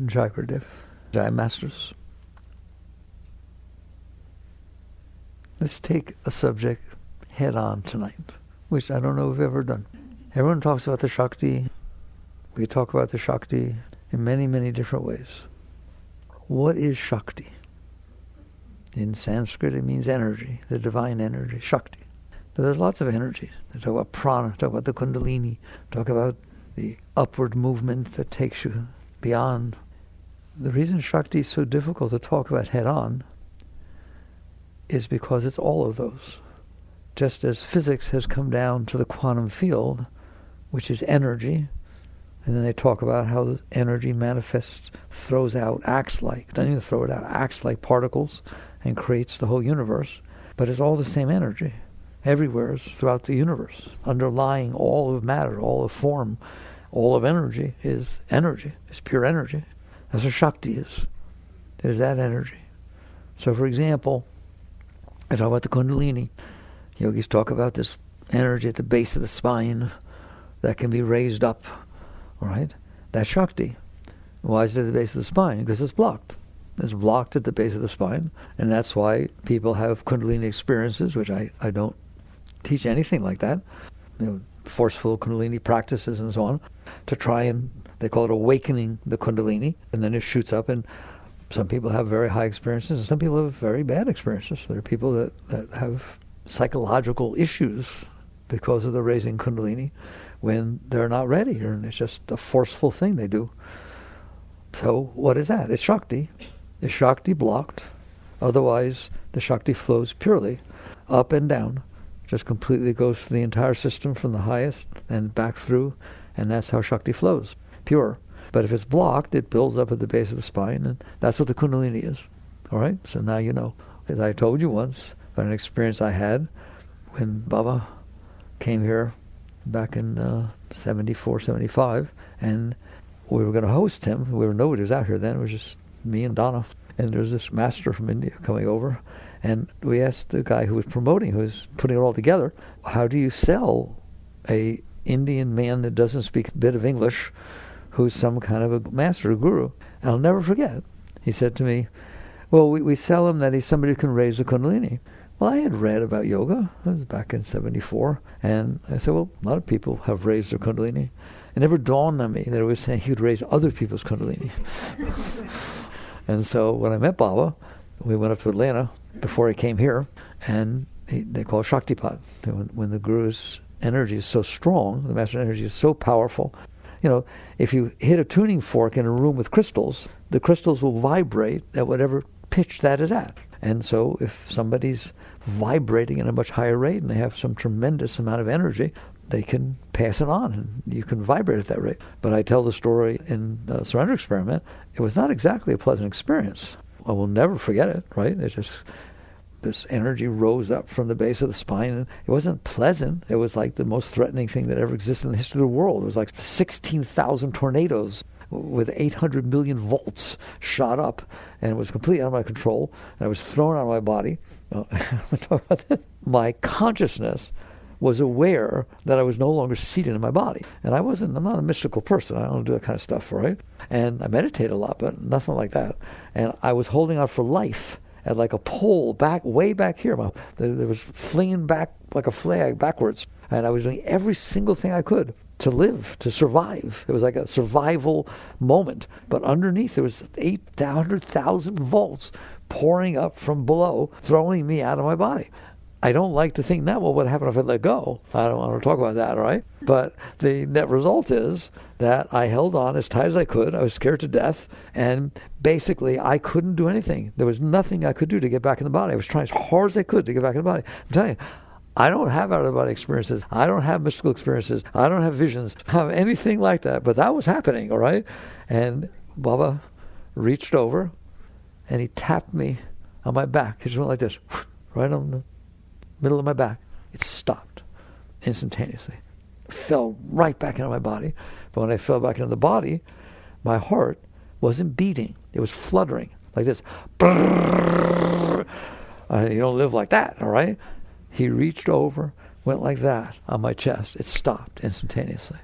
Jai Gurudev, Jai Masters. Let's take a subject head on tonight, which I don't know if we've ever done. Everyone talks about the Shakti. We talk about the Shakti in many, many different ways. What is Shakti? In Sanskrit, it means energy, the divine energy, Shakti. But there's lots of energies. They talk about prana, talk about the Kundalini, talk about the upward movement that takes you beyond. The reason Shakti is so difficult to talk about head on is because it's all of those. Just as physics has come down to the quantum field, which is energy, and then they talk about how the energy manifests, throws out, acts like, doesn't even throw it out, acts like particles and creates the whole universe. But it's all the same energy, everywhere throughout the universe. Underlying all of matter, all of form, all of energy, is pure energy. That's what Shakti is. There's that energy. So for example, I talk about the Kundalini. Yogis talk about this energy at the base of the spine that can be raised up, all right? That's Shakti. Why is it at the base of the spine? Because it's blocked. It's blocked at the base of the spine, and that's why people have Kundalini experiences, which I don't teach anything like that. Forceful Kundalini practices and so on, to try and, they call it awakening the Kundalini, and then it shoots up, and some people have very high experiences, and some people have very bad experiences. There are people that have psychological issues because of the raising Kundalini when they're not ready, and it's just a forceful thing they do. So what is that? It's Shakti. Is Shakti blocked? Otherwise, the Shakti flows purely up and down. Just completely goes through the entire system from the highest and back through, and that's how Shakti flows, pure. But if it's blocked, it builds up at the base of the spine, and that's what the Kundalini is. All right? So now you know. As I told you once, about an experience I had when Baba came here back in 74, 75, and we were going to host him. Nobody was out here then. It was just me and Donna. And there was this master from India coming over, and we asked the guy who was promoting, who was putting it all together, how do you sell a Indian man that doesn't speak a bit of English, who's some kind of a master, a guru? And I'll never forget. He said to me, well, we sell him that he's somebody who can raise the Kundalini. Well, I had read about yoga. I was back in 74. And I said, well, a lot of people have raised their Kundalini. It never dawned on me that it was saying he would raise other people's Kundalini. And so when I met Baba, we went up to Atlanta before he came here, and they call it Shaktipat. When the Guru's energy is so strong, the Master's energy is so powerful, if you hit a tuning fork in a room with crystals, the crystals will vibrate at whatever pitch that is at. And so if somebody's vibrating at a much higher rate and they have some tremendous amount of energy, they can pass it on, and you can vibrate at that rate. But I tell the story in the Surrender Experiment. It was not exactly a pleasant experience. I will never forget it, right? It's just this energy rose up from the base of the spine, and it wasn't pleasant. It was like the most threatening thing that ever existed in the history of the world. It was like 16,000 tornadoes with 800 million volts shot up, and it was completely out of my control, and I was thrown out of my body. My consciousness was aware that I was no longer seated in my body. And I'm not a mystical person. I don't do that kind of stuff, right? And I meditate a lot, but nothing like that. And I was holding on for life at like a pole way back here. There was flinging back like a flag backwards. And I was doing every single thing I could to live, to survive. It was like a survival moment. But underneath there was 800,000 volts pouring up from below, throwing me out of my body. I don't like to think now, well, what happened if I let go? I don't want to talk about that, all right? But the net result is that I held on as tight as I could. I was scared to death, and basically I couldn't do anything. There was nothing I could do to get back in the body. I was trying as hard as I could to get back in the body. I'm telling you, I don't have out-of-the-body experiences. I don't have mystical experiences. I don't have visions. I don't have anything like that. But that was happening, all right? And Baba reached over, and he tapped me on my back. He just went like this, right on the middle of my back. It stopped instantaneously. It fell right back into my body. But when I fell back into the body, my heart wasn't beating. It was fluttering like this. You don't live like that, all right? He reached over, went like that on my chest. It stopped instantaneously.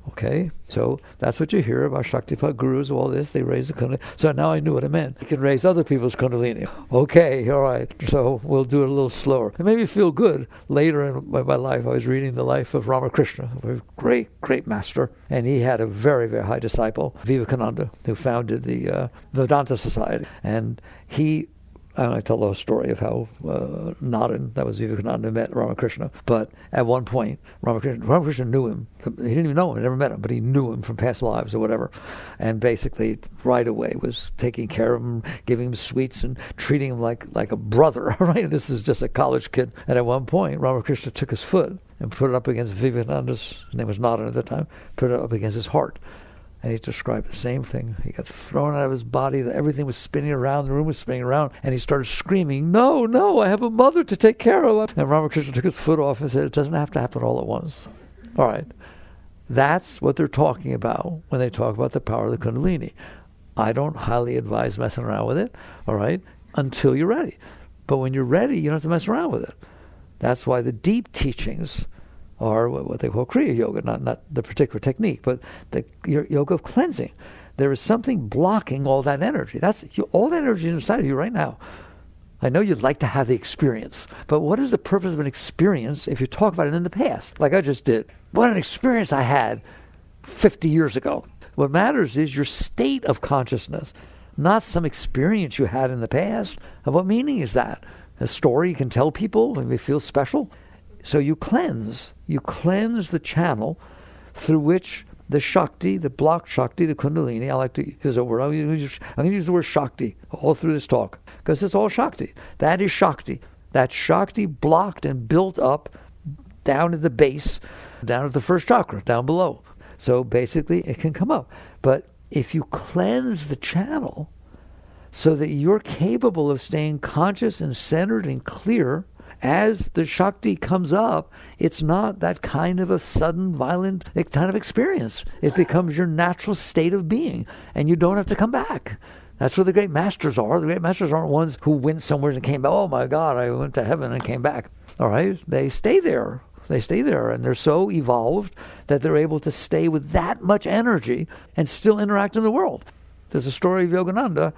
Okay, so that's what you hear about Shaktipat gurus, all this, they raise the Kundalini. So now I knew what it meant. You can raise other people's Kundalini. Okay, all right, so we'll do it a little slower. It made me feel good. Later in my life, I was reading the life of Ramakrishna, a great, great master, and he had a very, very high disciple, Vivekananda, who founded the Vedanta Society. And I tell the whole story of how Nadan, that was Vivekananda, met Ramakrishna. But at one point, Ramakrishna knew him. He didn't even know him, never met him, but he knew him from past lives or whatever. And basically, right away, was taking care of him, giving him sweets and treating him like a brother. Right? This is just a college kid. And at one point, Ramakrishna took his foot and put it up against Vivekananda's, his name was Nadan at the time, put it up against his heart. And he described the same thing. He got thrown out of his body. Everything was spinning around. The room was spinning around. And he started screaming, "No, no, I have a mother to take care of." And Ramakrishna took his foot off and said, "It doesn't have to happen all at once." All right. That's what they're talking about when they talk about the power of the Kundalini. I don't highly advise messing around with it, all right, until you're ready. But when you're ready, you don't have to mess around with it. That's why the deep teachings are what they call Kriya Yoga, not the particular technique, but the yoga of cleansing. There is something blocking all that energy. All that energy is inside of you right now. I know you'd like to have the experience, but what is the purpose of an experience if you talk about it in the past, like I just did? What an experience I had 50 years ago. What matters is your state of consciousness, not some experience you had in the past. And what meaning is that? A story you can tell people and they feel special? So you cleanse the channel through which the Shakti, the blocked Shakti, the Kundalini, I like to use a word, I'm going to use the word Shakti all through this talk, because it's all Shakti. That is Shakti. That Shakti blocked and built up down at the base, down at the first chakra, down below. So basically it can come up. But if you cleanse the channel so that you're capable of staying conscious and centered and clear, as the Shakti comes up, it's not that kind of a sudden, violent kind of experience. It becomes your natural state of being, and you don't have to come back. That's where the great masters are. The great masters aren't ones who went somewhere and came back. Oh my God, I went to heaven and came back. All right? They stay there. They stay there, and they're so evolved that they're able to stay with that much energy and still interact in the world. There's a story of Yogananda.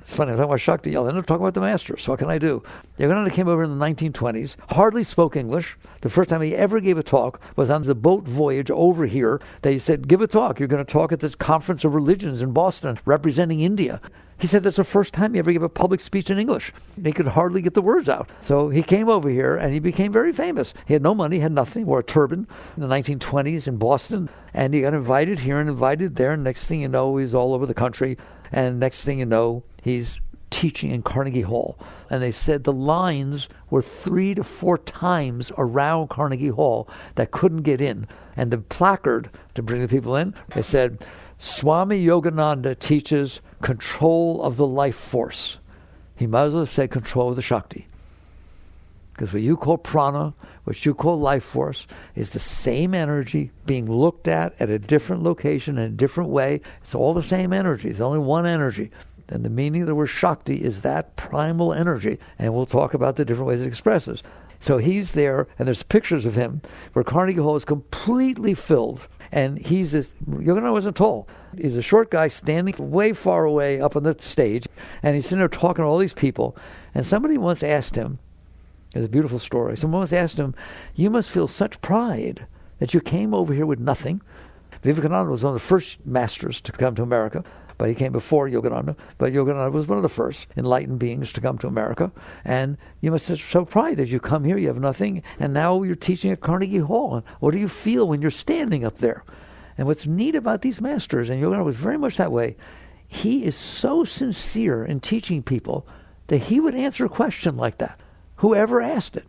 It's funny, I'm talking about Shakti. I'll end up talking about the masters. So what can I do? Yogananda came over in the 1920s, hardly spoke English. The first time he ever gave a talk was on the boat voyage over here. They said, "Give a talk. You're going to talk at this conference of religions in Boston, representing India." He said that's the first time he ever gave a public speech in English. He could hardly get the words out. So he came over here and he became very famous. He had no money, had nothing, wore a turban in the 1920s in Boston. And he got invited here and invited there. And next thing you know, he's all over the country. And next thing you know, he's teaching in Carnegie Hall. And they said the lines were 3 to 4 times around Carnegie Hall that couldn't get in. And the placard to bring the people in, they said, "Swami Yogananda teaches control of the life force." He might as well have said control of the Shakti. Because what you call prana, what you call life force, is the same energy being looked at a different location in a different way. It's all the same energy. It's only one energy. And the meaning of the word Shakti is that primal energy. And we'll talk about the different ways it expresses. So he's there, and there's pictures of him where Carnegie Hall is completely filled. And he's this, Yogananda wasn't tall. He's a short guy standing way far away up on the stage. And he's sitting there talking to all these people. And somebody once asked him, it's a beautiful story, someone once asked him, "You must feel such pride that you came over here with nothing." Vivekananda was one of the first masters to come to America. But he came before Yogananda. But Yogananda was one of the first enlightened beings to come to America. And you must have so pride that you come here, you have nothing, and now you're teaching at Carnegie Hall. What do you feel when you're standing up there? And what's neat about these masters, and Yogananda was very much that way, he is so sincere in teaching people that he would answer a question like that, whoever asked it.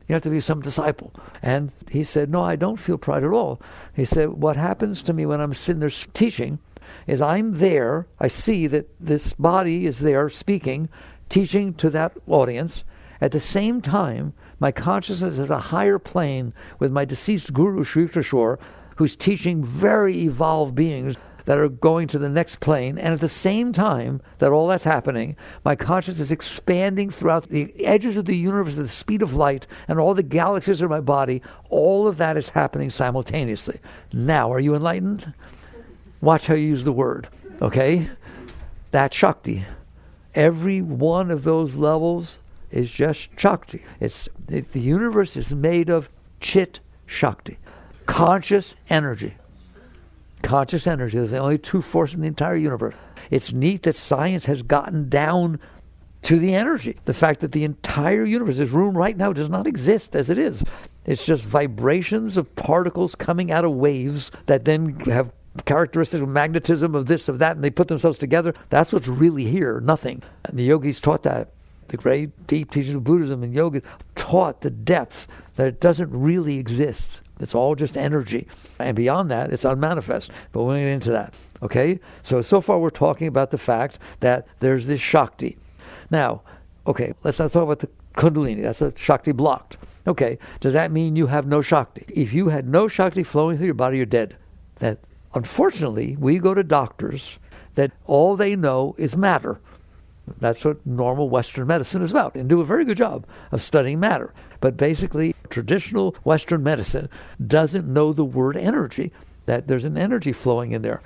You have to be some disciple. And he said, "No, I don't feel pride at all." He said, "What happens to me when I'm sitting there teaching is I'm there, I see that this body is there speaking, teaching to that audience. At the same time, my consciousness is at a higher plane with my deceased guru, Sri Yukteswar, who's teaching very evolved beings that are going to the next plane. And at the same time that all that's happening, my consciousness is expanding throughout the edges of the universe at the speed of light, and all the galaxies of my body. All of that is happening simultaneously. Now, are you enlightened? Watch how you use the word, okay? That's Shakti. Every one of those levels is just Shakti. The universe is made of Chit Shakti. Conscious energy. Conscious energy is the only true force in the entire universe. It's neat that science has gotten down to the energy. The fact that the entire universe, this room right now, does not exist as it is. It's just vibrations of particles coming out of waves that then have characteristics of magnetism, of this, of that, and they put themselves together. That's what's really here, nothing. And the yogis taught that. The great deep teachings of Buddhism and yoga taught the depth that it doesn't really exist. It's all just energy. And beyond that, it's unmanifest. But we'll get into that. Okay? So far we're talking about the fact that there's this Shakti. Now, okay, let's not talk about the Kundalini. That's what Shakti blocked. Okay, does that mean you have no Shakti? If you had no Shakti flowing through your body, you're dead. That, unfortunately, we go to doctors that all they know is matter. That's what normal Western medicine is about, and do a very good job of studying matter. But basically, traditional Western medicine doesn't know the word energy, that there's an energy flowing in there.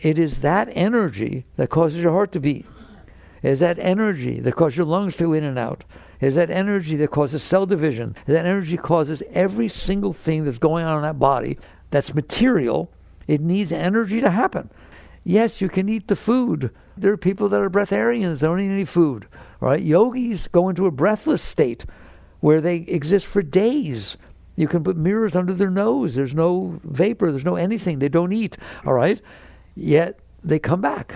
It is that energy that causes your heart to beat. It is that energy that causes your lungs to go in and out. It is that energy that causes cell division. That energy causes every single thing that's going on in that body that's material. It needs energy to happen. Yes, you can eat the food. There are people that are breatharians, they don't eat any food. All right? Yogis go into a breathless state where they exist for days. You can put mirrors under their nose. There's no vapor. There's no anything. They don't eat. All right? Yet they come back.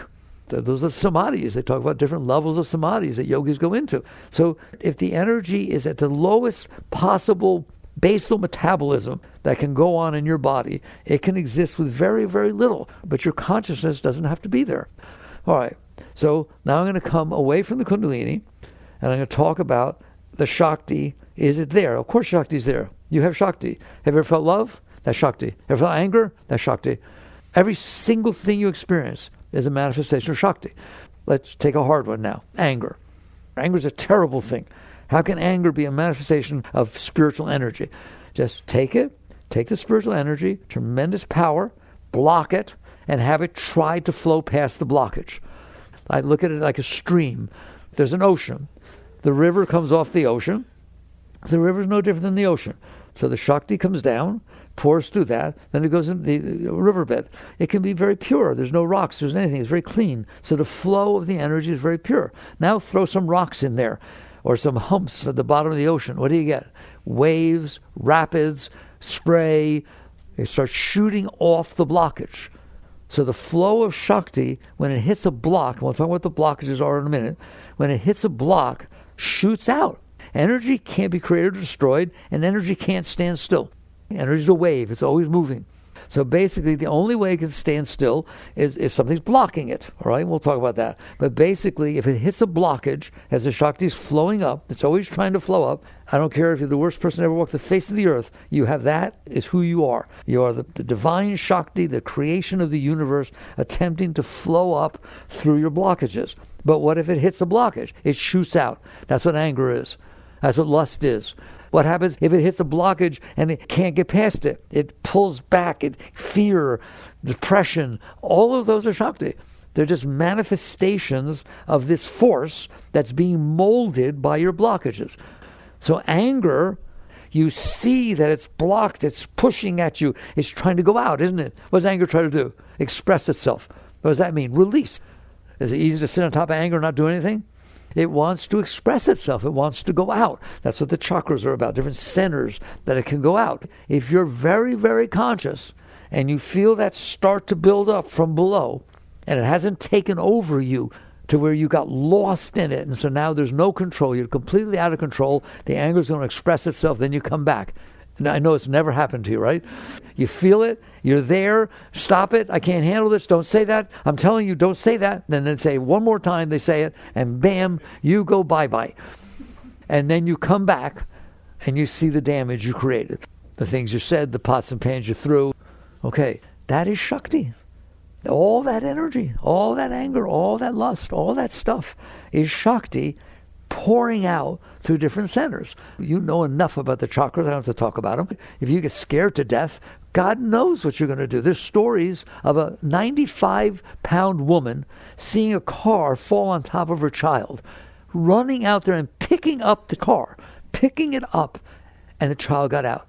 Those are samadhis. They talk about different levels of samadhis that yogis go into. So if the energy is at the lowest possible basal metabolism that can go on in your body, it can exist with very, very little. But your consciousness doesn't have to be there. All right. So now I'm going to come away from the Kundalini, and I'm going to talk about the Shakti. Is it there? Of course Shakti is there. You have Shakti. Have you ever felt love? That's Shakti. Ever felt anger? That's Shakti. Every single thing you experience is a manifestation of Shakti. Let's take a hard one now. Anger. Anger is a terrible thing. How can anger be a manifestation of spiritual energy? Just take it, take the spiritual energy, tremendous power, block it, and have it try to flow past the blockage. I look at it like a stream. There's an ocean. The river comes off the ocean. The river is no different than the ocean. So the Shakti comes down, pours through that, then it goes into the riverbed. It can be very pure. There's no rocks, there's anything. It's very clean. So the flow of the energy is very pure. Now throw some rocks in there, or some humps at the bottom of the ocean. What do you get? Waves, rapids, spray. It starts shooting off the blockage. So the flow of Shakti, when it hits a block, and we'll talk about what the blockages are in a minute, when it hits a block, shoots out. Energy can't be created or destroyed, and energy can't stand still. Energy is a wave. It's always moving. So basically, the only way it can stand still is if something's blocking it. All right? We'll talk about that. But basically, if it hits a blockage, as the Shakti is flowing up, it's always trying to flow up. I don't care if you're the worst person to ever walk the face of the earth. You have that is who you are. You are the divine Shakti, the creation of the universe, attempting to flow up through your blockages. But what if it hits a blockage? It shoots out. That's what anger is. That's what lust is. What happens if it hits a blockage and it can't get past it? It pulls back. Fear, depression, all of those are Shakti. They're just manifestations of this force that's being molded by your blockages. So anger, you see that it's blocked, it's pushing at you, it's trying to go out, isn't it? What does anger try to do? Express itself. What does that mean? Release. Is it easy to sit on top of anger and not do anything? It wants to express itself. It wants to go out. That's what the chakras are about, different centers that it can go out. If you're very, very conscious and you feel that start to build up from below and it hasn't taken over you to where you got lost in it, and so now there's no control, you're completely out of control, the anger is going to express itself, then you come back. And I know it's never happened to you, right? You feel it, you're there, stop it, I can't handle this, don't say that, I'm telling you, don't say that. And then say one more time, they say it, and bam, you go bye-bye. And then you come back, and you see the damage you created. The things you said, the pots and pans you threw. Okay, that is Shakti. All that energy, all that anger, all that lust, all that stuff is Shakti pouring out through different centers. You know enough about the chakras, I don't have to talk about them. If you get scared to death, God knows what you're going to do. There's stories of a 95-pound woman seeing a car fall on top of her child, running out there and picking up the car, picking it up, and the child got out.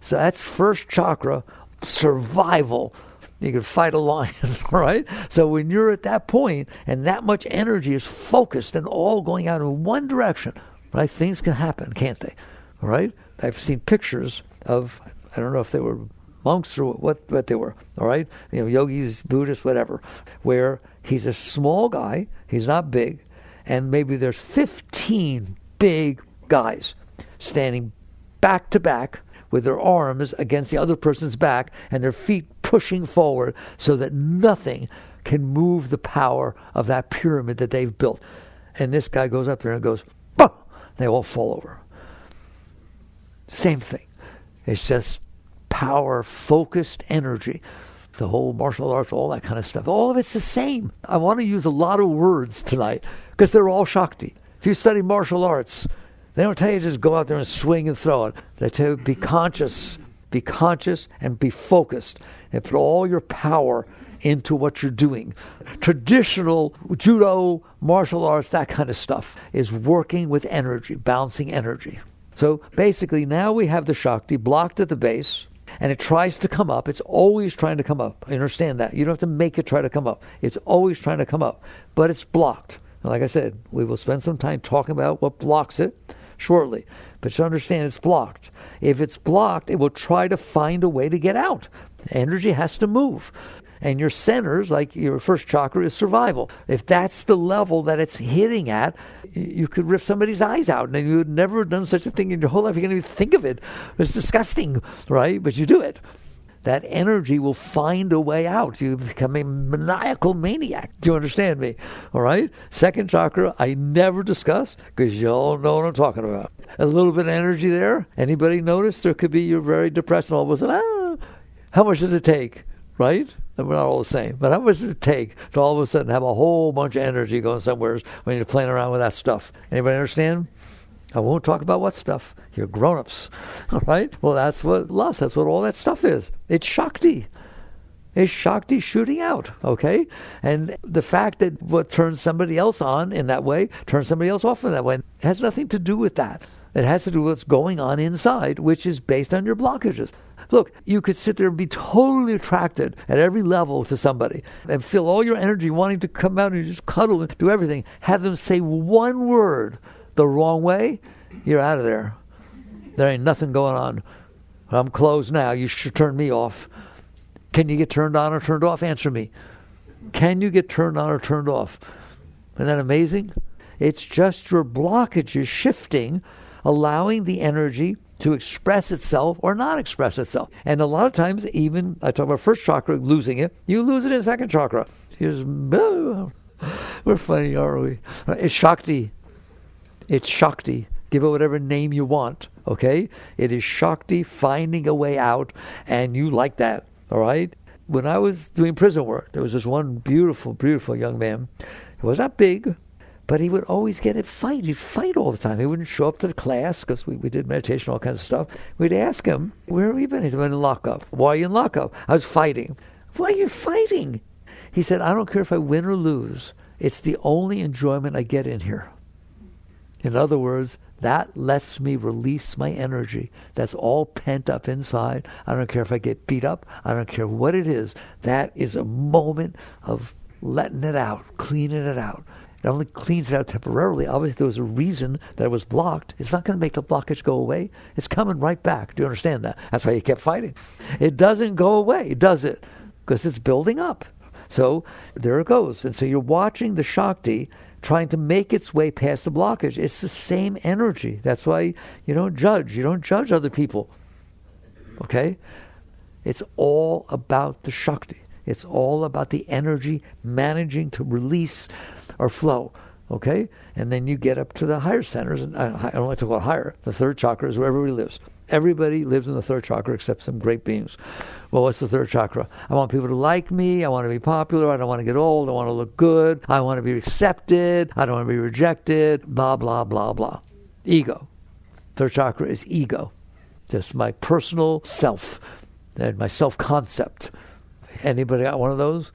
So that's first chakra, survival. You can fight a lion, right? So when you're at that point and that much energy is focused and all going out in one direction, right? Things can happen, can't they? All right? I've seen pictures of, I don't know if they were monks or what they were, all right? You know, yogis, Buddhists, whatever, where he's a small guy, he's not big, and maybe there's 15 big guys standing back to back with their arms against the other person's back and their feet pushing forward so that nothing can move the power of that pyramid that they've built. And this guy goes up there and goes, bah! They all fall over. Same thing. It's just power, focused energy. The whole martial arts, all that kind of stuff. All of it's the same. I want to use a lot of words tonight because they're all Shakti. If you study martial arts, they don't tell you just go out there and swing and throw it. They tell you be conscious and be focused and put all your power into what you're doing. Traditional judo, martial arts, that kind of stuff is working with energy, balancing energy. So basically now we have the Shakti blocked at the base and it tries to come up. It's always trying to come up. I understand that. You don't have to make it try to come up. It's always trying to come up, but it's blocked. And like I said, we will spend some time talking about what blocks it shortly. But you understand it's blocked. If it's blocked, it will try to find a way to get out. Energy has to move. And your centers, like your first chakra, is survival. If that's the level that it's hitting at, you could rip somebody's eyes out. And you would never have done such a thing in your whole life. You can't even think of it. It's disgusting, right? But you do it. That energy will find a way out. You become a maniacal maniac. Do you understand me? All right? Second chakra, I never discuss because you all know what I'm talking about. A little bit of energy there. Anybody notice? There could be you're very depressed and all of a sudden, how much does it take? Right? We're not all the same. But how much does it take to all of a sudden have a whole bunch of energy going somewhere when you're playing around with that stuff? Anybody understand? I won't talk about what stuff. You're grown-ups. All right? Well, that's what lust, that's what all that stuff is. It's Shakti. It's Shakti shooting out, okay? And the fact that what turns somebody else on in that way, turns somebody else off in that way, has nothing to do with that. It has to do with what's going on inside, which is based on your blockages. Look, you could sit there and be totally attracted at every level to somebody and feel all your energy wanting to come out and just cuddle and do everything. Have them say one word the wrong way, you're out of there. There ain't nothing going on. I'm closed now. You should turn me off. Can you get turned on or turned off? Answer me. Can you get turned on or turned off? Isn't that amazing? It's just your blockages shifting, allowing the energy to express itself or not express itself. And a lot of times, even, I talk about first chakra, losing it, you lose it in second chakra. We're funny, aren't we? It's Shakti. It's Shakti. Give it whatever name you want, okay? It is Shakti finding a way out, and you like that, all right? When I was doing prison work, there was this one beautiful, beautiful young man. He was not big, but he would always get in fight. He'd fight all the time. He wouldn't show up to the class because we did meditation, all kinds of stuff. We'd ask him, where have you been? He'd been in lockup. Why are you in lockup? I was fighting. Why are you fighting? He said, I don't care if I win or lose. It's the only enjoyment I get in here. In other words, that lets me release my energy. That's all pent up inside. I don't care if I get beat up. I don't care what it is. That is a moment of letting it out, cleaning it out. It only cleans it out temporarily. Obviously, there was a reason that it was blocked. It's not going to make the blockage go away. It's coming right back. Do you understand that? That's why he kept fighting. It doesn't go away, does it? Because it's building up. So there it goes. And so you're watching the Shakti trying to make its way past the blockage. It's the same energy. That's why you don't judge. You don't judge other people. Okay? It's all about the Shakti. It's all about the energy managing to release or flow. Okay? And then you get up to the higher centers, and I don't like to call it higher. The third chakra is where everybody lives. Everybody lives in the third chakra except some great beings. Well, what's the third chakra? I want people to like me. I want to be popular. I don't want to get old. I want to look good. I want to be accepted. I don't want to be rejected. Blah, blah, blah, blah. Ego. Third chakra is ego. Just my personal self and my self-concept. Anybody got one of those?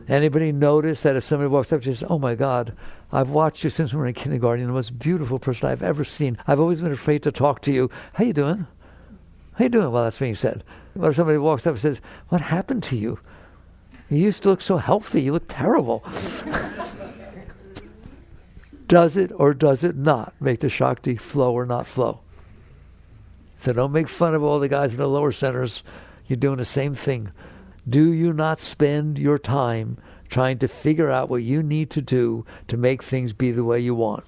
Anybody notice that if somebody walks up to you and says, oh my God, I've watched you since we were in kindergarten. You're the most beautiful person I've ever seen. I've always been afraid to talk to you. How you doing? How you doing? Well, that's being said. What if somebody walks up and says, what happened to you? You used to look so healthy. You look terrible. Does it or does it not make the Shakti flow or not flow? So don't make fun of all the guys in the lower centers. You're doing the same thing. Do you not spend your time trying to figure out what you need to do to make things be the way you want?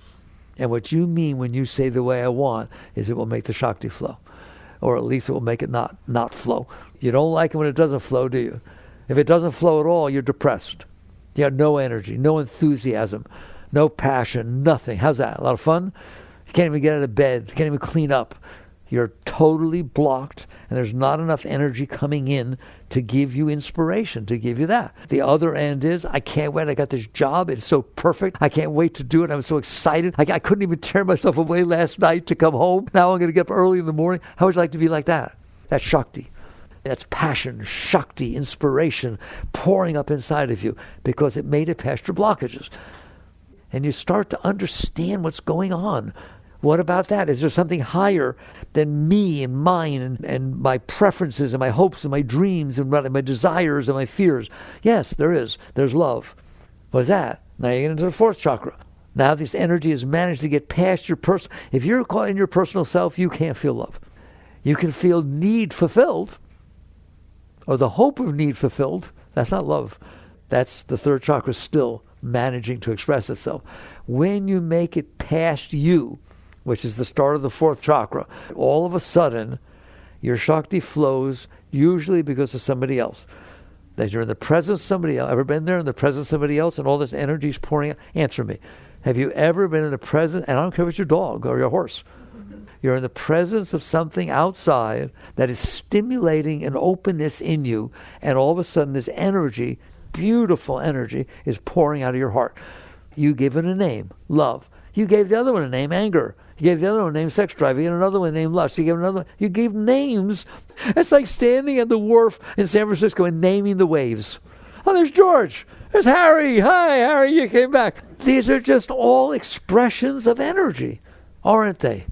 And what you mean when you say the way I want is it will make the Shakti flow. Or at least it will make it not flow. You don't like it when it doesn't flow, do you? If it doesn't flow at all, you're depressed. You have no energy, no enthusiasm, no passion, nothing. How's that? A lot of fun? You can't even get out of bed. You can't even clean up. You're totally blocked, and there's not enough energy coming in to give you inspiration, to give you that. The other end is, I can't wait. I got this job. It's so perfect. I can't wait to do it. I'm so excited. I couldn't even tear myself away last night to come home. Now I'm going to get up early in the morning. How would you like to be like that? That's Shakti. That's passion, Shakti, inspiration pouring up inside of you because it made it past your blockages. And you start to understand what's going on. What about that? Is there something higher than me and mine and my preferences and my hopes and my dreams and my desires and my fears? Yes, there is. There's love. What is that? Now you get into the fourth chakra. Now this energy has managed to get past your person. If you're caught in your personal self, you can't feel love. You can feel need fulfilled or the hope of need fulfilled. That's not love. That's the third chakra still managing to express itself. When you make it past you, which is the start of the fourth chakra, all of a sudden, your Shakti flows usually because of somebody else. That you're in the presence of somebody else. Ever been there in the presence of somebody else and all this energy is pouring out? Answer me. Have you ever been in the presence, and I don't care if it's your dog or your horse, you're in the presence of something outside that is stimulating an openness in you, and all of a sudden this energy, beautiful energy, is pouring out of your heart. You give it a name, love. You gave the other one a name, anger. You gave the other one a name, sex drive. You gave another one named lust. You gave another one. You gave names. It's like standing at the wharf in San Francisco and naming the waves. Oh, there's George. There's Harry. Hi, Harry, you came back. These are just all expressions of energy, aren't they?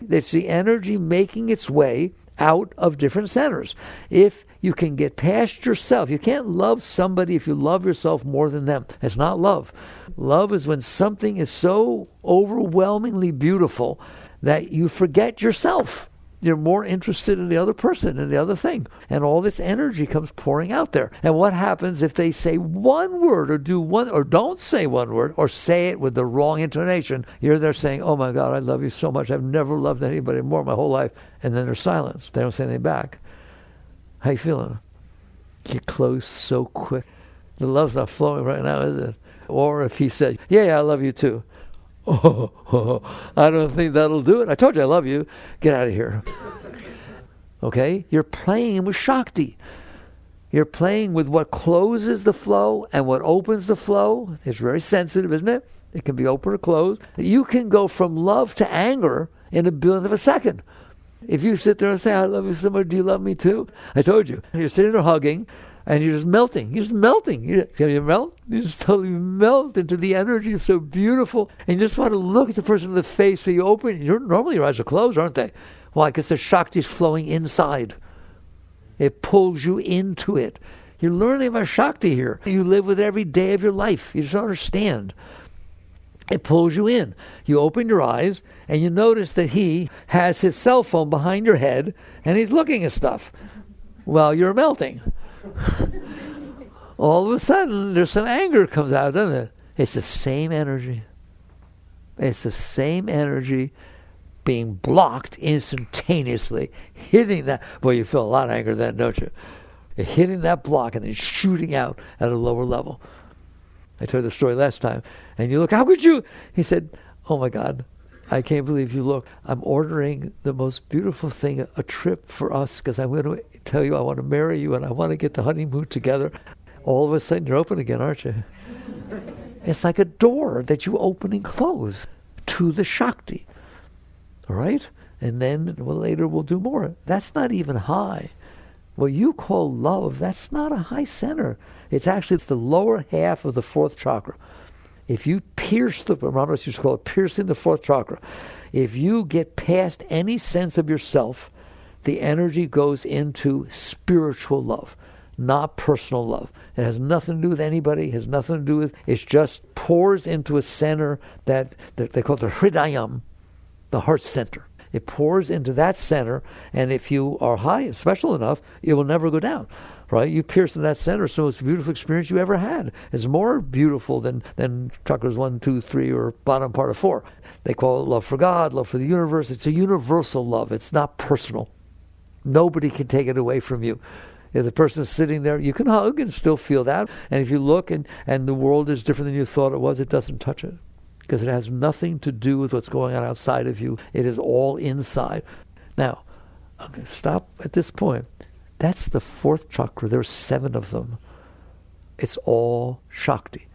It's the energy making its way out of different centers. If you can get past yourself, you can't love somebody if you love yourself more than them. It's not love. Love is when something is so overwhelmingly beautiful that you forget yourself. You're more interested in the other person and the other thing. And all this energy comes pouring out there. And what happens if they say one word or do one, or don't say one word, or say it with the wrong intonation? You're there saying, oh my God, I love you so much. I've never loved anybody more my whole life. And then there's silence. They don't say anything back. How you feeling? You close so quick. The love's not flowing right now, is it? Or if he said, yeah, I love you too. Oh, I don't think that'll do it. I told you I love you. Get out of here. Okay? You're playing with Shakti. You're playing with what closes the flow and what opens the flow. It's very sensitive, isn't it? It can be open or closed. You can go from love to anger in a billionth of a second. If you sit there and say, I love you so much, do you love me too? I told you. You're sitting there hugging, and you're just melting. You're just melting. Can you melt? You just totally melt into the energy. It's so beautiful. And you just want to look at the person in the face. So you open. Normally your eyes are closed, aren't they? Why? Because the Shakti is flowing inside. It pulls you into it. You're learning about Shakti here. You live with it every day of your life. You just don't understand. It pulls you in. You open your eyes, and you notice that he has his cell phone behind your head, and he's looking at stuff while you're melting. All of a sudden, there's some anger comes out, doesn't it? It's the same energy. It's the same energy being blocked instantaneously, hitting that. Boy, you feel a lot of anger then, don't you? Hitting that block and then shooting out at a lower level. I told the story last time. And you look, how could you? He said, oh my God, I can't believe you look. I'm ordering the most beautiful thing, a trip for us, because I'm going to tell you I want to marry you and I want to get the honeymoon together. All of a sudden you're open again, aren't you? It's like a door that you open and close to the Shakti. All right? And then later we'll do more. That's not even high. What you call love, that's not a high center. It's the lower half of the fourth chakra. If you pierce Ramadas used to call it piercing the fourth chakra. If you get past any sense of yourself, the energy goes into spiritual love, not personal love. It has nothing to do with anybody, has nothing to do with, it just pours into a center that they call it the Hridayam, the heart center. It pours into that center, and if you are high, special enough, it will never go down. Right? You pierce in that center, so it's a beautiful experience you ever had. It's more beautiful than chakras 1, 2, 3, or bottom part of 4. They call it love for God, love for the universe. It's a universal love. It's not personal. Nobody can take it away from you. If the person is sitting there, you can hug and still feel that. And if you look and the world is different than you thought it was, it doesn't touch it. Because it has nothing to do with what's going on outside of you. It is all inside. Now, I'm going to stop at this point. That's the fourth chakra. There's 7 of them. It's all Shakti.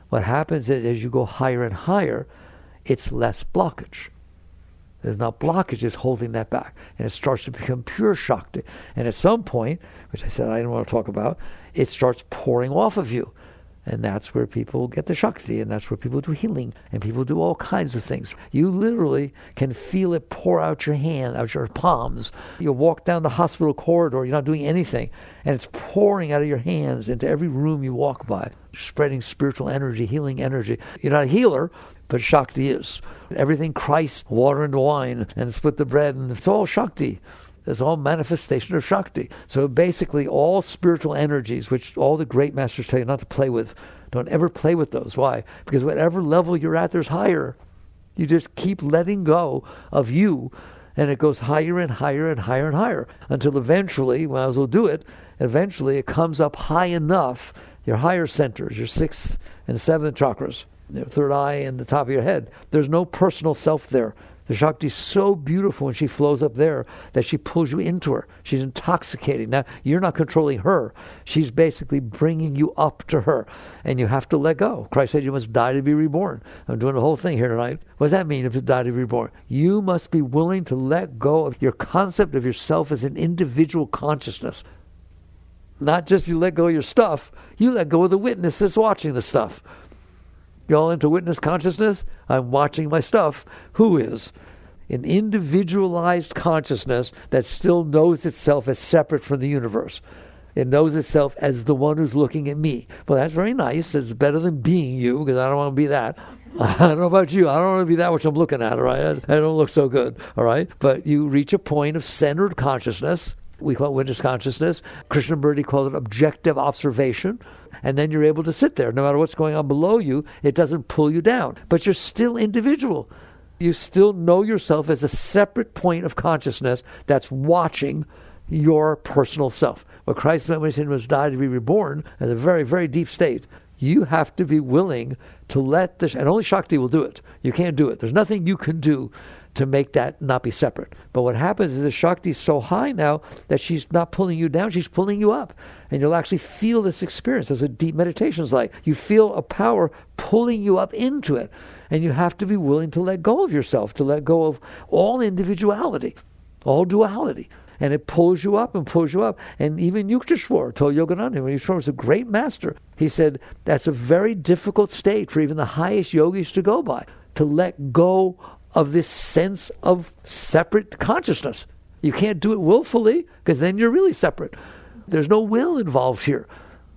What happens is as you go higher and higher, it's less blockage. There's not blockages holding that back. And it starts to become pure Shakti. And at some point, which I said I didn't want to talk about, it starts pouring off of you. And that's where people get the Shakti, and that's where people do healing, and people do all kinds of things. You literally can feel it pour out your hand, out your palms. You walk down the hospital corridor, you're not doing anything, and it's pouring out of your hands into every room you walk by, spreading spiritual energy, healing energy. You're not a healer, but Shakti is. Everything Christ, water and wine, and split the bread, and it's all Shakti. It's all manifestation of Shakti. So basically all spiritual energies, which all the great masters tell you not to play with, don't ever play with those. Why? Because whatever level you're at, there's higher. You just keep letting go of you, and it goes higher and higher and higher and higher, until eventually, might as well do it, eventually it comes up high enough, your higher centers, your 6th and 7th chakras, your third eye and the top of your head. There's no personal self there. The Shakti is so beautiful when she flows up there that she pulls you into her. She's intoxicating. Now, you're not controlling her. She's basically bringing you up to her. And you have to let go. Christ said you must die to be reborn. I'm doing the whole thing here tonight. What does that mean, if you die to be reborn? You must be willing to let go of your concept of yourself as an individual consciousness. Not just you let go of your stuff. You let go of the witness that's watching the stuff. You all into witness consciousness? I'm watching my stuff. Who is? An individualized consciousness that still knows itself as separate from the universe. It knows itself as the one who's looking at me. Well, that's very nice. It's better than being you, because I don't want to be that. I don't know about you. I don't want to be that which I'm looking at, all right? I don't look so good, all right? But you reach a point of centered consciousness. We call it witness consciousness. Krishnamurti called it objective observation. And then you're able to sit there. No matter what's going on below you, it doesn't pull you down. But you're still individual. You still know yourself as a separate point of consciousness that's watching your personal self. What Christ meant when he said he must die to be reborn, in a very, very deep state, you have to be willing to let this, and only Shakti will do it. You can't do it. There's nothing you can do to make that not be separate. But what happens is the Shakti is so high now that she's not pulling you down, she's pulling you up. And you'll actually feel this experience. That's what deep meditation is like. You feel a power pulling you up into it. And you have to be willing to let go of yourself, to let go of all individuality, all duality. And it pulls you up and pulls you up. And even Yukteswar told Yogananda, when Yukteswar was a great master, he said, that's a very difficult state for even the highest yogis to go by, to let go of this sense of separate consciousness. You can't do it willfully, because then you're really separate. There's no will involved here.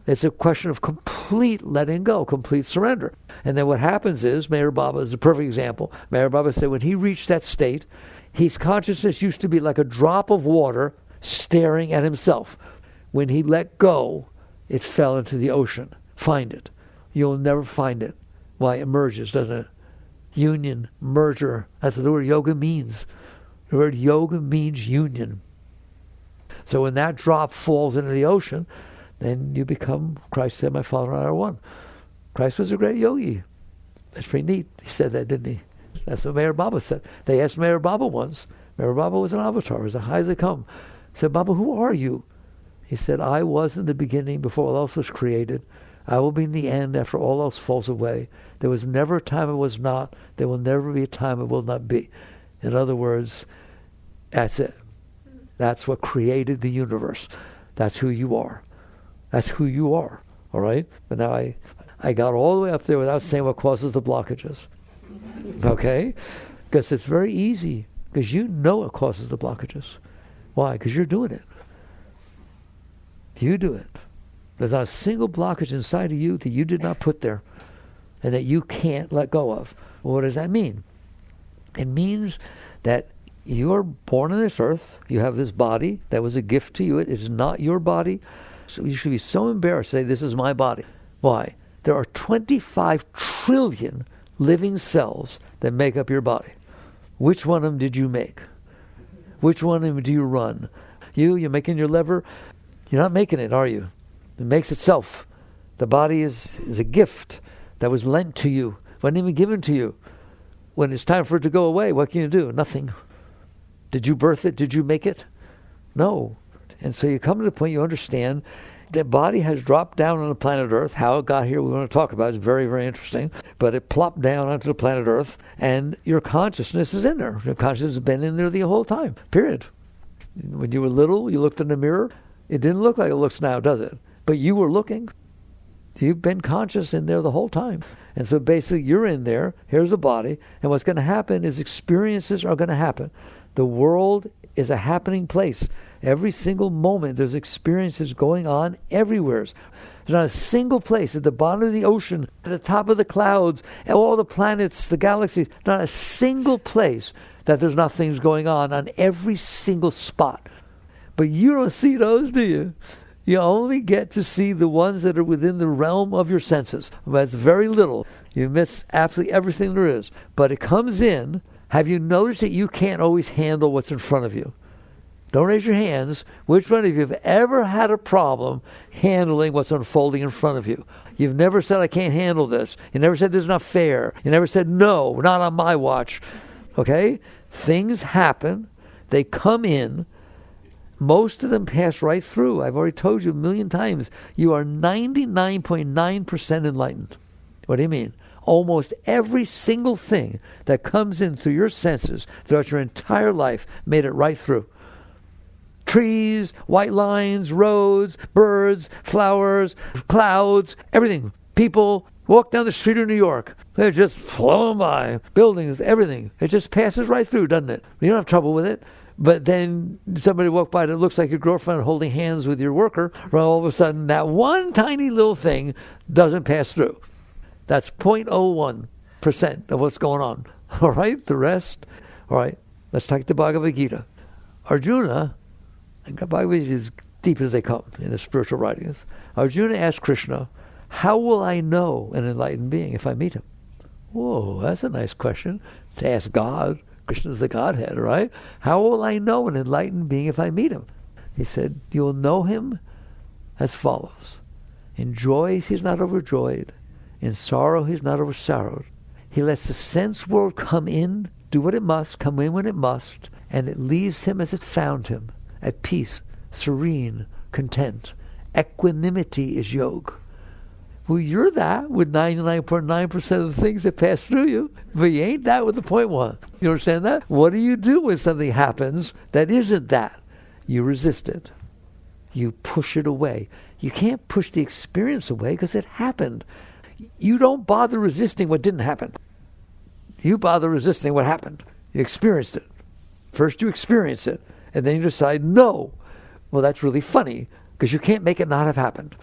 It's a question of complete letting go, complete surrender. And then what happens is, Meher Baba is a perfect example. Meher Baba said when he reached that state, his consciousness used to be like a drop of water staring at himself. When he let go, it fell into the ocean. Find it. You'll never find it. Why? It merges, doesn't it? Union, merger. That's what the word yoga means. The word yoga means union. So when that drop falls into the ocean, then you become, Christ said, my Father and I are one. Christ was a great yogi. That's pretty neat. He said that, didn't he? That's what Meher Baba said. They asked Meher Baba once. Meher Baba was an avatar. He was as high as they come. He said, Baba, who are you? He said, I was in the beginning before all else was created. I will be in the end after all else falls away. There was never a time it was not. There will never be a time it will not be. In other words, that's it. That's what created the universe. That's who you are. That's who you are. All right? But now I got all the way up there without saying what causes the blockages. Okay? Because it's very easy. Because you know what causes the blockages. Why? Because you're doing it. You do it. There's not a single blockage inside of you that you did not put there and that you can't let go of. Well, what does that mean? It means that you are born on this earth. You have this body that was a gift to you. It is not your body. So you should be so embarrassed to say, this is my body. Why? There are 25 trillion living cells that make up your body. Which one of them did you make? Which one of them do you run? You're making your lever. You're not making it, are you? It makes itself. The body is a gift that was lent to you. It wasn't even given to you. When it's time for it to go away, what can you do? Nothing. Did you birth it? Did you make it? No. And so you come to the point you understand that body has dropped down on the planet Earth. How it got here we want to talk about. It's very, very interesting. But it plopped down onto the planet Earth and your consciousness is in there. Your consciousness has been in there the whole time. Period. When you were little, you looked in the mirror. It didn't look like it looks now, does it? But you were looking. You've been conscious in there the whole time. And so basically you're in there. Here's the body. And what's going to happen is experiences are going to happen. The world is a happening place. Every single moment there's experiences going on everywhere. There's not a single place at the bottom of the ocean, at the top of the clouds, all the planets, the galaxies, not a single place that there's not things going on every single spot. But you don't see those, do you? You only get to see the ones that are within the realm of your senses. That's very little. You miss absolutely everything there is. But it comes in. Have you noticed that you can't always handle what's in front of you? Don't raise your hands. Which one of you have ever had a problem handling what's unfolding in front of you? You've never said, I can't handle this. You never said, this is not fair. You never said, no, not on my watch. Okay? Things happen. They come in. Most of them pass right through. I've already told you a million times. You are 99.9% enlightened. What do you mean? Almost every single thing that comes in through your senses throughout your entire life made it right through. Trees, white lines, roads, birds, flowers, clouds, everything. People walk down the street of New York. They're just flowing by. Buildings, everything. It just passes right through, doesn't it? You don't have trouble with it. But then somebody walked by that looks like your girlfriend holding hands with your worker. Well, all of a sudden, that one tiny little thing doesn't pass through. That's 0.01% of what's going on. All right? The rest? All right. Let's take the Bhagavad Gita. Arjuna, and Bhagavad Gita is deep as they come in the spiritual writings. Arjuna asked Krishna, how will I know an enlightened being if I meet him? Whoa, that's a nice question to ask God. Krishna is the Godhead, right? How will I know an enlightened being if I meet him? He said, you will know him as follows. In joy, he's not overjoyed. In sorrow, he's not oversorrowed. He lets the sense world come in, do what it must, come in when it must, and it leaves him as it found him, at peace, serene, content. Equanimity is yoga. Well, you're that with 99.9% of the things that pass through you, but you ain't that with the 0.1. You understand that? What do you do when something happens that isn't that? You resist it. You push it away. You can't push the experience away because it happened. You don't bother resisting what didn't happen. You bother resisting what happened. You experienced it. First you experience it, and then you decide, no. Well, that's really funny because you can't make it not have happened.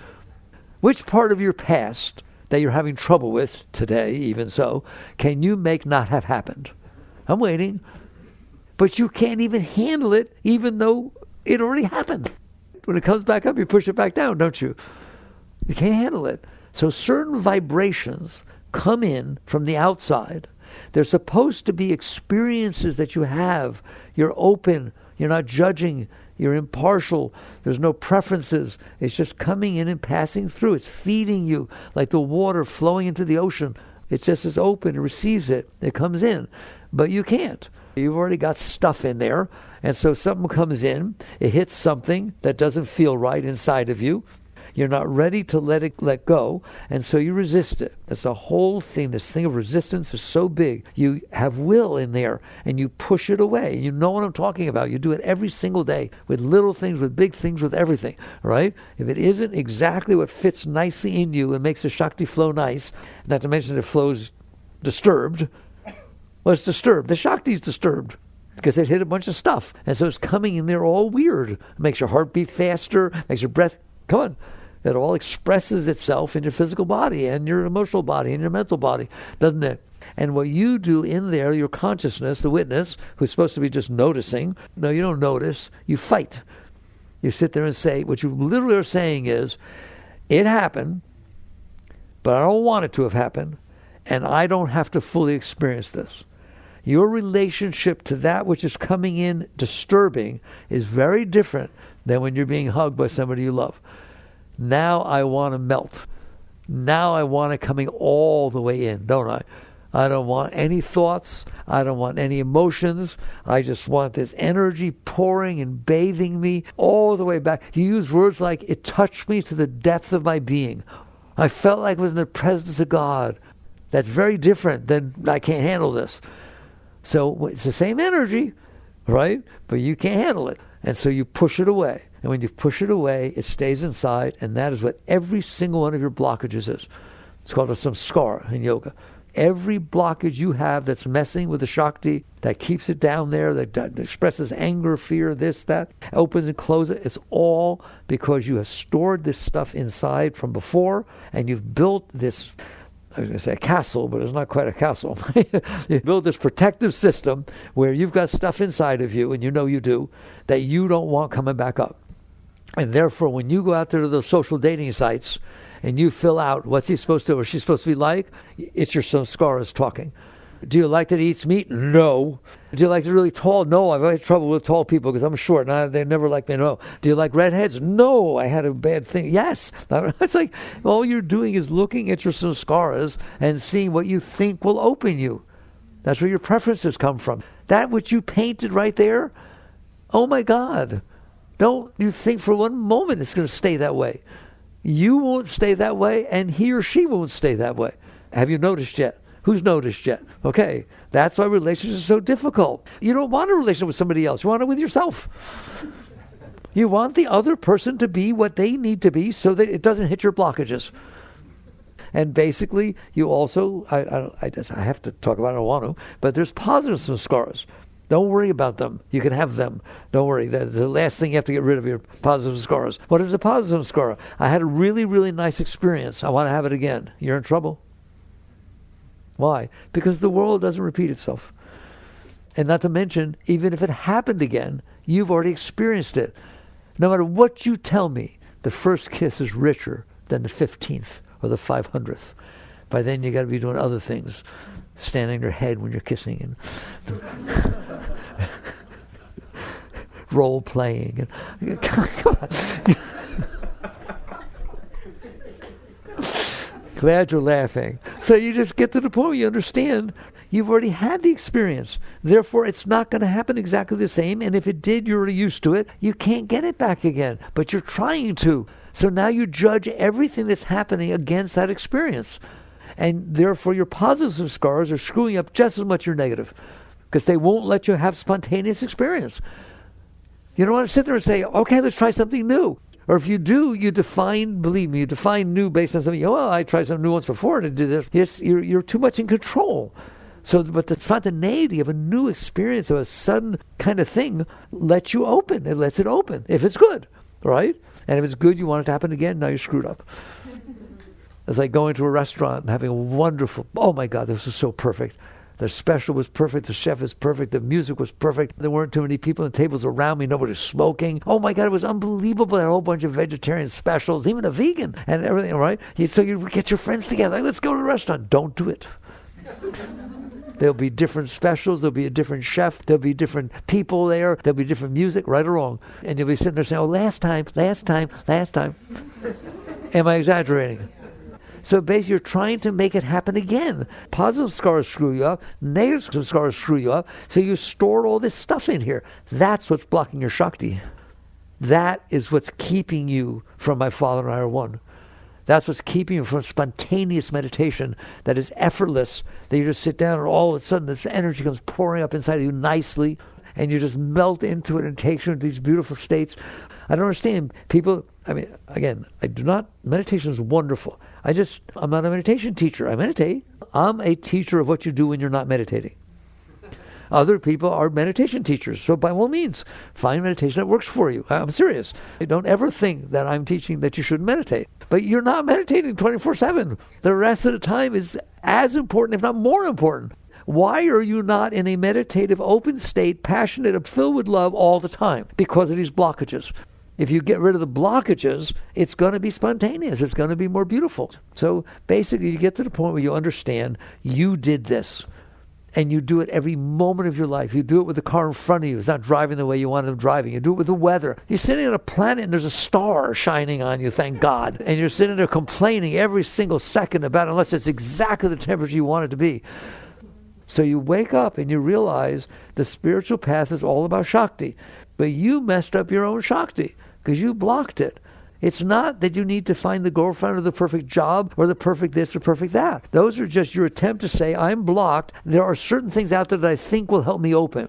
Which part of your past that you're having trouble with today, even so, can you make not have happened? I'm waiting. But you can't even handle it even though it already happened. When it comes back up, you push it back down, don't you? You can't handle it. So certain vibrations come in from the outside. They're supposed to be experiences that you have. You're open. You're not judging. You're impartial. There's no preferences. It's just coming in and passing through. It's feeding you like the water flowing into the ocean. It just is open. It receives it. It comes in. But you can't. You've already got stuff in there. And so something comes in. It hits something that doesn't feel right inside of you. You're not ready to let go, and so you resist it. That's the whole thing. This thing of resistance is so big. You have will in there, and you push it away. You know what I'm talking about. You do it every single day with little things, with big things, with everything, right? If it isn't exactly what fits nicely in you and makes the Shakti flow nice, not to mention it flows disturbed, well, it's disturbed. The Shakti is disturbed because it hit a bunch of stuff, and so it's coming in there all weird. It makes your heart beat faster, makes your breath, come on. It all expresses itself in your physical body and your emotional body and your mental body, doesn't it? And what you do in there, your consciousness, the witness, who's supposed to be just noticing, no, you don't notice, you fight. You sit there and say, what you literally are saying is, it happened, but I don't want it to have happened, and I don't have to fully experience this. Your relationship to that which is coming in disturbing is very different than when you're being hugged by somebody you love. Now I want to melt. Now I want it coming all the way in, don't I? I don't want any thoughts. I don't want any emotions. I just want this energy pouring and bathing me all the way back. You use words like, it touched me to the depth of my being. I felt like I was in the presence of God. That's very different than, I can't handle this. So it's the same energy, right? But you can't handle it. And so you push it away. And when you push it away, it stays inside, and that is what every single one of your blockages is. It's called a samskara in yoga. Every blockage you have that's messing with the Shakti, that keeps it down there, that expresses anger, fear, this, that, opens and closes it, it's all because you have stored this stuff inside from before, and you've built this, I was going to say a castle, but it's not quite a castle. You build this protective system where you've got stuff inside of you, and you know you do, that you don't want coming back up. And therefore, when you go out there to those social dating sites and you fill out what's he supposed to or she's supposed to be like, it's your samskaras talking. Do you like that he eats meat? No. Do you like the really tall? No, I've had trouble with tall people because I'm short and they never like me. No. Do you like redheads? No, I had a bad thing. Yes. It's like all you're doing is looking at your samskaras and seeing what you think will open you. That's where your preferences come from. That which you painted right there, oh my God. Don't you think for one moment it's going to stay that way. You won't stay that way, and he or she won't stay that way. Have you noticed yet? Who's noticed yet? Okay, that's why relationships are so difficult. You don't want a relationship with somebody else. You want it with yourself. You want the other person to be what they need to be so that it doesn't hit your blockages. And basically, you also, I have to talk about it, I don't want to, but there's positive samskaras. Don't worry about them. You can have them. Don't worry. That's the last thing you have to get rid of your positive samskaras. What is a positive samskara? I had a really, really nice experience. I want to have it again. You're in trouble. Why? Because the world doesn't repeat itself. And not to mention, even if it happened again, you've already experienced it. No matter what you tell me, the first kiss is richer than the 15th or the 500th. By then you got to be doing other things. Standing on your head when you're kissing and role playing. And, come on. Glad you're laughing. So you just get to the point where you understand you've already had the experience. Therefore, it's not going to happen exactly the same. And if it did, you're already used to it. You can't get it back again. But you're trying to. So now you judge everything that's happening against that experience. And therefore, your positive scars are screwing up just as much your negative. Because they won't let you have spontaneous experience. You don't want to sit there and say, okay, let's try something new. Or if you do, you define, believe me, you define new based on something. Oh, I tried something new once before to do this. You're too much in control. So, but the spontaneity of a new experience, of a sudden kind of thing, lets you open. It lets it open. If it's good, right? And if it's good, you want it to happen again, now you're screwed up. It's like going to a restaurant and having a wonderful, oh my God, this was so perfect. The special was perfect. The chef is perfect. The music was perfect. There weren't too many people on the tables around me. Nobody was smoking. Oh my God, it was unbelievable. There were a whole bunch of vegetarian specials, even a vegan and everything, right? So you get your friends together. Like, let's go to the restaurant. Don't do it. There'll be different specials. There'll be a different chef. There'll be different people there. There'll be different music, right or wrong. And you'll be sitting there saying, oh, last time. Am I exaggerating? So basically, you're trying to make it happen again. Positive scars screw you up. Negative scars screw you up. So you store all this stuff in here. That's what's blocking your Shakti. That is what's keeping you from my Father and I are one. That's what's keeping you from spontaneous meditation that is effortless, that you just sit down and all of a sudden this energy comes pouring up inside of you nicely and you just melt into it and takes you into these beautiful states. I don't understand. People, meditation is wonderful. I'm not a meditation teacher. I meditate. I'm a teacher of what you do when you're not meditating. Other people are meditation teachers. So by all means, find meditation that works for you. I'm serious. Don't ever think that I'm teaching that you shouldn't meditate. But you're not meditating 24/7. The rest of the time is as important, if not more important. Why are you not in a meditative, open state, passionate, filled with love all the time? Because of these blockages. If you get rid of the blockages, it's going to be spontaneous. It's going to be more beautiful. So basically, you get to the point where you understand you did this. And you do it every moment of your life. You do it with the car in front of you. It's not driving the way you want it driving. You do it with the weather. You're sitting on a planet and there's a star shining on you, thank God. And you're sitting there complaining every single second about it, unless it's exactly the temperature you want it to be. So you wake up and you realize the spiritual path is all about Shakti. But you messed up your own Shakti because you blocked it. It's not that you need to find the girlfriend or the perfect job or the perfect this or perfect that. Those are just your attempt to say, I'm blocked. There are certain things out there that I think will help me open.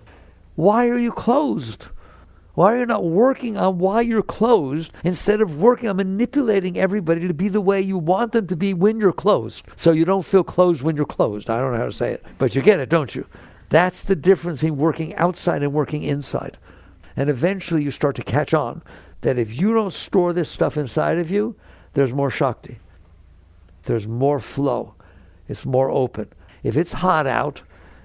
Why are you closed? Why are you not working on why you're closed instead of working on manipulating everybody to be the way you want them to be when you're closed? So you don't feel closed when you're closed. I don't know how to say it, but you get it, don't you? That's the difference between working outside and working inside. And eventually you start to catch on that if you don't store this stuff inside of you, there's more Shakti. There's more flow. It's more open. If it's hot out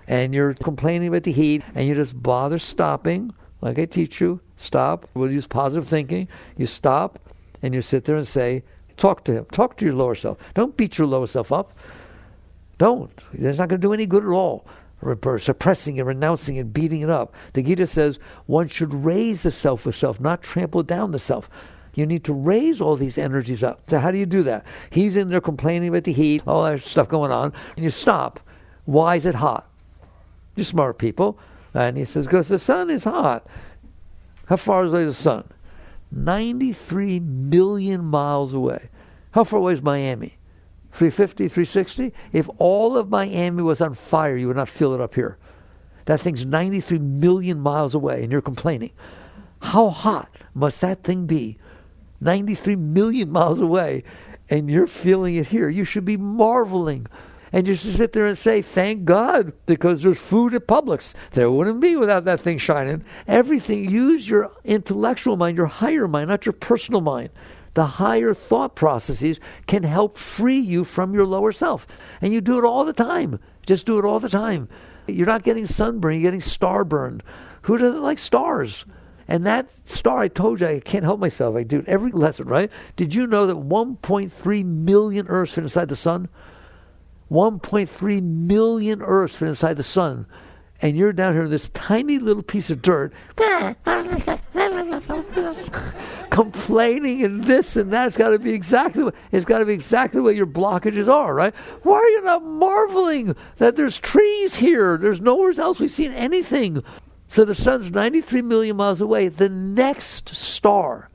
and you're complaining about the heat and you just bother stopping, like I teach you, stop. We'll use positive thinking. You stop and you sit there and say, talk to him. Talk to your lower self. Don't beat your lower self up. Don't. It's not going to do any good at all. Suppressing and renouncing and beating it up. The Gita says one should raise the self with self, not trample down the self. You need to raise all these energies up. So how do you do that? He's in there complaining about the heat, all that stuff going on, and you stop. Why is it hot? You're smart people. And he says, because the sun is hot. How far away is the sun? 93 million miles away. How far away is Miami? 350, 360? If all of Miami was on fire, you would not feel it up here. That thing's 93 million miles away, and you're complaining. How hot must that thing be? 93 million miles away, and you're feeling it here. You should be marveling. And you should sit there and say, thank God, because there's food at Publix. There wouldn't be without that thing shining. Everything, use your intellectual mind, your higher mind, not your personal mind. The higher thought processes can help free you from your lower self. And you do it all the time. Just do it all the time. You're not getting sunburn, you're getting starburn. Who doesn't like stars? And that star, I told you, I can't help myself. I do it every lesson, right? Did you know that 1.3 million Earths fit inside the sun? 1.3 million Earths fit inside the sun. And you're down here in this tiny little piece of dirt complaining and this and that. It's got to be exactly what your blockages are, right? Why are you not marveling that there's trees here? There's nowhere else we've seen anything. So the sun's 93 million miles away. The next star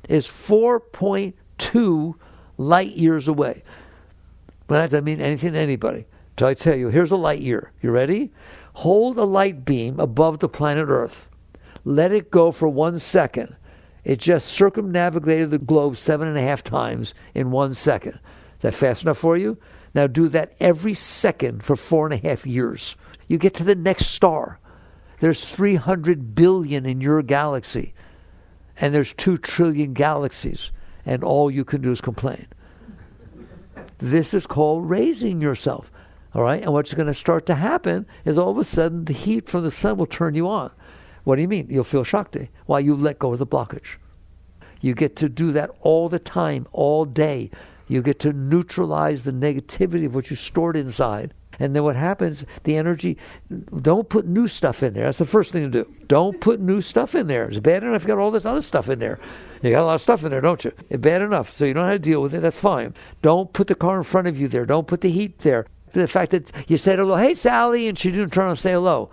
is 4.2 light years away. But that doesn't mean anything to anybody. So I tell you, here's a light year. You ready? Hold a light beam above the planet Earth. Let it go for 1 second. It just circumnavigated the globe 7.5 times in 1 second. Is that fast enough for you? Now do that every second for 4.5 years. You get to the next star. There's 300 billion in your galaxy. And there's 2 trillion galaxies. And all you can do is complain. This is called raising yourself. All right? And what's going to start to happen is all of a sudden the heat from the sun will turn you on. What do you mean? You'll feel Shakti while you let go of the blockage. You get to do that all the time, all day. You get to neutralize the negativity of what you stored inside. And then what happens, the energy, don't put new stuff in there. That's the first thing to do. Don't put new stuff in there. It's bad enough you got all this other stuff in there. You got a lot of stuff in there, don't you? It's bad enough. So you don't know how to deal with it. That's fine. Don't put the car in front of you there. Don't put the heat there. The fact that you said hello, hey, Sally, and she didn't turn and say hello.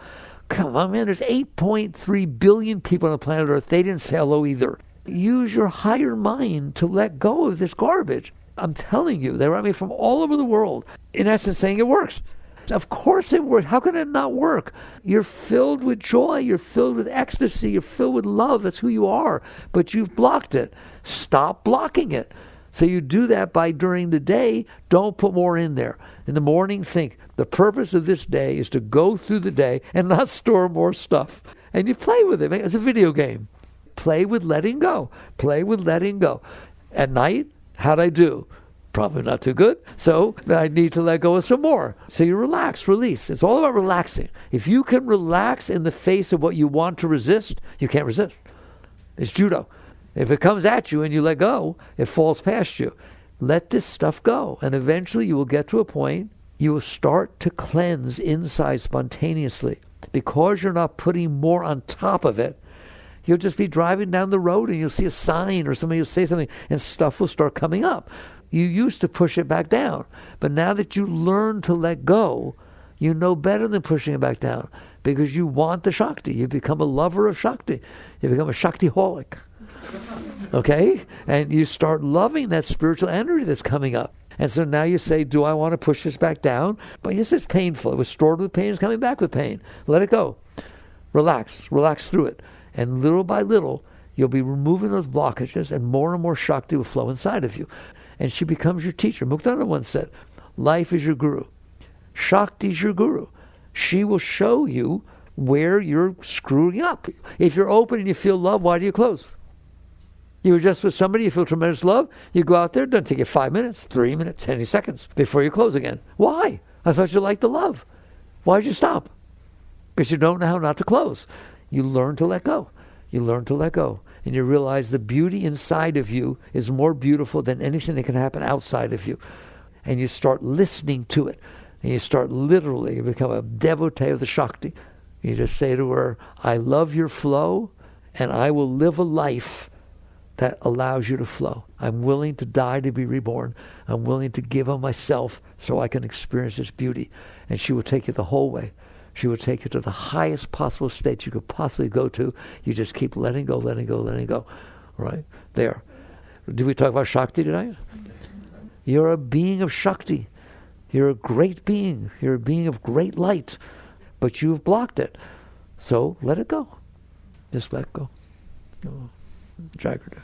Come on, man. There's 8.3 billion people on the planet Earth. They didn't say hello either. Use your higher mind to let go of this garbage. I'm telling you, they write me from all over the world, in essence saying it works. Of course it works. How can it not work? You're filled with joy. You're filled with ecstasy. You're filled with love. That's who you are. But you've blocked it. Stop blocking it. So you do that by during the day, don't put more in there. In the morning, think, the purpose of this day is to go through the day and not store more stuff. And you play with it. It's a video game. Play with letting go. Play with letting go. At night, how'd I do? Probably not too good. So I need to let go of some more. So you relax, release. It's all about relaxing. If you can relax in the face of what you want to resist, you can't resist. It's judo. If it comes at you and you let go, it falls past you. Let this stuff go. And eventually you will get to a point, you will start to cleanse inside spontaneously. Because you're not putting more on top of it, you'll just be driving down the road and you'll see a sign or somebody will say something and stuff will start coming up. You used to push it back down. But now that you learn to let go, you know better than pushing it back down because you want the Shakti. You become a lover of Shakti. You become a Shakti-holic. Okay? And you start loving that spiritual energy that's coming up. And so now you say, do I want to push this back down? But yes, it's painful. It was stored with pain. It's coming back with pain. Let it go. Relax. Relax through it. And little by little, you'll be removing those blockages and more Shakti will flow inside of you. And she becomes your teacher. Muktananda once said, life is your guru. Shakti is your guru. She will show you where you're screwing up. If you're open and you feel love, why do you close? You were just with somebody, you feel tremendous love, you go out there, it doesn't take you 5 minutes, 3 minutes, 10 seconds before you close again. Why? I thought you liked the love. Why did you stop? Because you don't know how not to close. You learn to let go. You learn to let go. And you realize the beauty inside of you is more beautiful than anything that can happen outside of you. And you start listening to it. And you start literally, you become a devotee of the Shakti. You just say to her, I love your flow, and I will live a life that allows you to flow. I'm willing to die to be reborn. I'm willing to give of myself so I can experience this beauty. And she will take you the whole way. She will take you to the highest possible state you could possibly go to. You just keep letting go, letting go, letting go. Right? There. Did we talk about Shakti tonight? You're a being of Shakti. You're a great being. You're a being of great light. But you've blocked it. So let it go. Just let go. Jagradav.